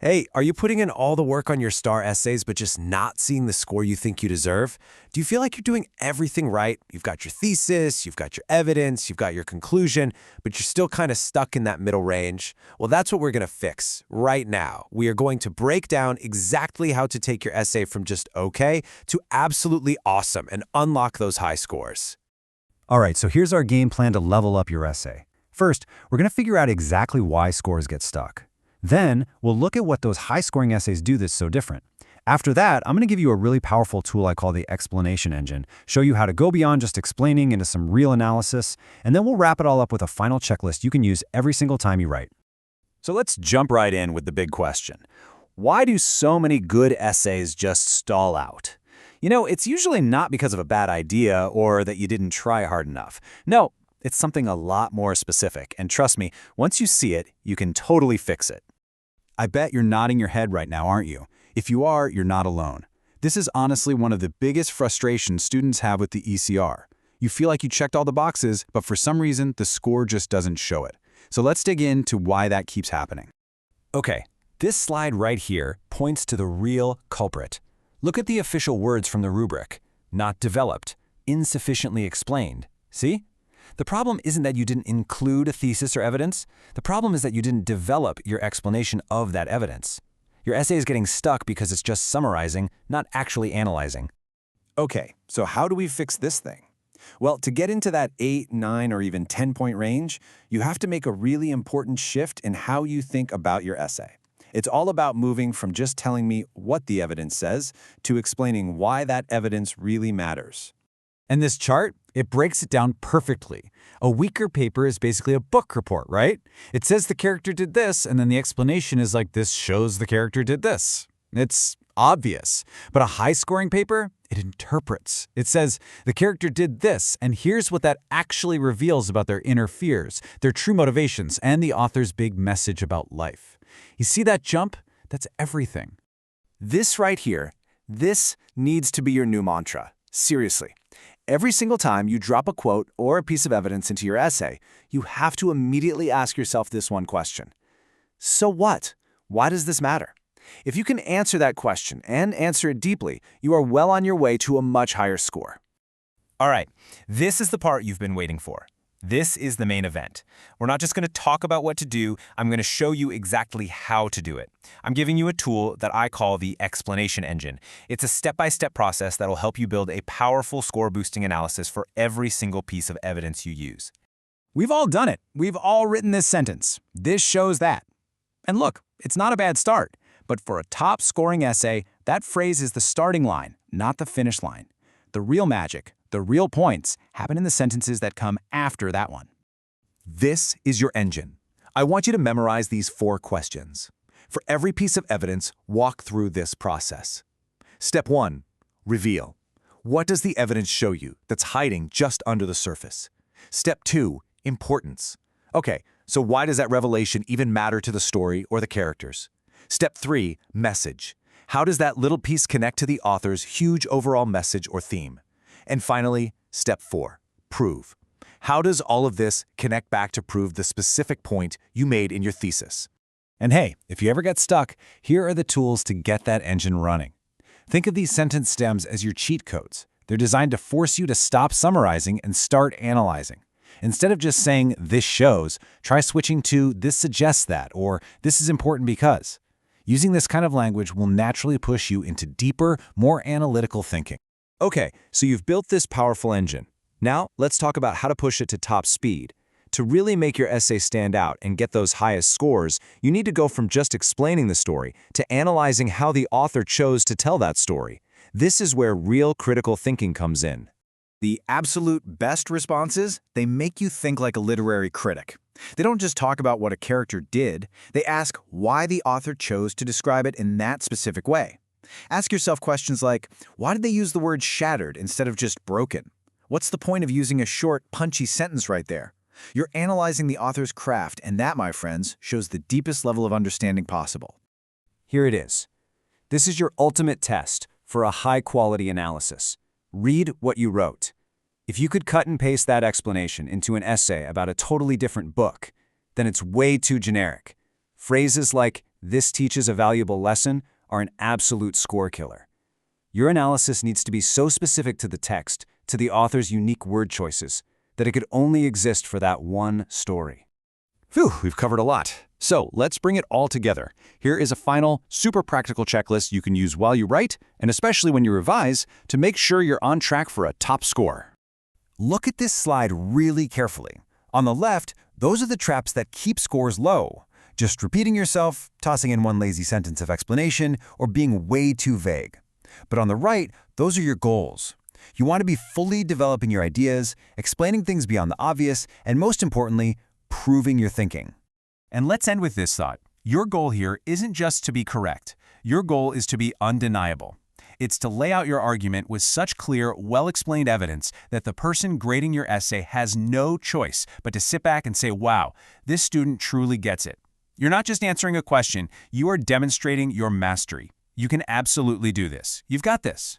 Hey, are you putting in all the work on your STAAR essays but just not seeing the score you think you deserve? Do you feel like you're doing everything right? You've got your thesis, you've got your evidence, you've got your conclusion, but you're still kind of stuck in that middle range? Well, that's what we're going to fix right now. We are going to break down exactly how to take your essay from just okay to absolutely awesome and unlock those high scores. All right, so here's our game plan to level up your essay. First, we're going to figure out exactly why scores get stuck. Then, we'll look at what those high-scoring essays do that's so different. After that, I'm going to give you a really powerful tool I call the explanation engine, show you how to go beyond just explaining into some real analysis, and then we'll wrap it all up with a final checklist you can use every single time you write. So let's jump right in with the big question. Why do so many good essays just stall out? You know, it's usually not because of a bad idea or that you didn't try hard enough. No, it's something a lot more specific, and trust me, once you see it, you can totally fix it. I bet you're nodding your head right now, aren't you? If you are, you're not alone. This is honestly one of the biggest frustrations students have with the ECR. You feel like you checked all the boxes, but for some reason, the score just doesn't show it. So let's dig into why that keeps happening. Okay, this slide right here points to the real culprit. Look at the official words from the rubric. Not developed, insufficiently explained. See? The problem isn't that you didn't include a thesis or evidence. The problem is that you didn't develop your explanation of that evidence. Your essay is getting stuck because it's just summarizing, not actually analyzing. Okay, so how do we fix this thing? Well, to get into that 8, 9, or even 10-point range, you have to make a really important shift in how you think about your essay. It's all about moving from just telling me what the evidence says to explaining why that evidence really matters. And this chart, it breaks it down perfectly. A weaker paper is basically a book report, right? It says the character did this, and then the explanation is like, this shows the character did this. It's obvious. But a high-scoring paper, it interprets. It says, the character did this, and here's what that actually reveals about their inner fears, their true motivations, and the author's big message about life. You see that jump? That's everything. This right here, this needs to be your new mantra. Seriously. Every single time you drop a quote or a piece of evidence into your essay, you have to immediately ask yourself this one question. So what? Why does this matter? If you can answer that question and answer it deeply, you are well on your way to a much higher score. All right, this is the part you've been waiting for. This is the main event. We're not just going to talk about what to do, I'm going to show you exactly how to do it. I'm giving you a tool that I call the explanation engine. It's a step-by-step process that will help you build a powerful score-boosting analysis for every single piece of evidence you use. We've all done it. We've all written this sentence. This shows that. And look, it's not a bad start. But for a top-scoring essay, that phrase is the starting line, not the finish line. The real magic, the real points, happen in the sentences that come after that one. This is your engine. I want you to memorize these 4 questions. For every piece of evidence, walk through this process. Step 1, reveal. What does the evidence show you that's hiding just under the surface? Step 2, importance. Okay, so why does that revelation even matter to the story or the characters? Step 3, message. How does that little piece connect to the author's huge overall message or theme? And finally, step 4, prove. How does all of this connect back to prove the specific point you made in your thesis? And hey, if you ever get stuck, here are the tools to get that engine running. Think of these sentence stems as your cheat codes. They're designed to force you to stop summarizing and start analyzing. Instead of just saying, this shows, try switching to, this suggests that, or this is important because. Using this kind of language will naturally push you into deeper, more analytical thinking. Okay, so you've built this powerful engine. Now, let's talk about how to push it to top speed. To really make your essay stand out and get those highest scores, you need to go from just explaining the story to analyzing how the author chose to tell that story. This is where real critical thinking comes in. The absolute best responses, they make you think like a literary critic. They don't just talk about what a character did, they ask why the author chose to describe it in that specific way. Ask yourself questions like, why did they use the word shattered instead of just broken? What's the point of using a short, punchy sentence right there? You're analyzing the author's craft, and that, my friends, shows the deepest level of understanding possible. Here it is. This is your ultimate test for a high-quality analysis. Read what you wrote. If you could cut and paste that explanation into an essay about a totally different book, then it's way too generic. Phrases like, this teaches a valuable lesson are an absolute score killer. Your analysis needs to be so specific to the text, to the author's unique word choices, that it could only exist for that one story. Phew, we've covered a lot. So let's bring it all together. Here is a final, super practical checklist you can use while you write, and especially when you revise, to make sure you're on track for a top score. Look at this slide really carefully. On the left, those are the traps that keep scores low. Just repeating yourself, tossing in one lazy sentence of explanation, or being way too vague. But on the right, those are your goals. You want to be fully developing your ideas, explaining things beyond the obvious, and most importantly, proving your thinking. And let's end with this thought. Your goal here isn't just to be correct. Your goal is to be undeniable. It's to lay out your argument with such clear, well-explained evidence that the person grading your essay has no choice but to sit back and say, wow, this student truly gets it. You're not just answering a question, you are demonstrating your mastery. You can absolutely do this. You've got this.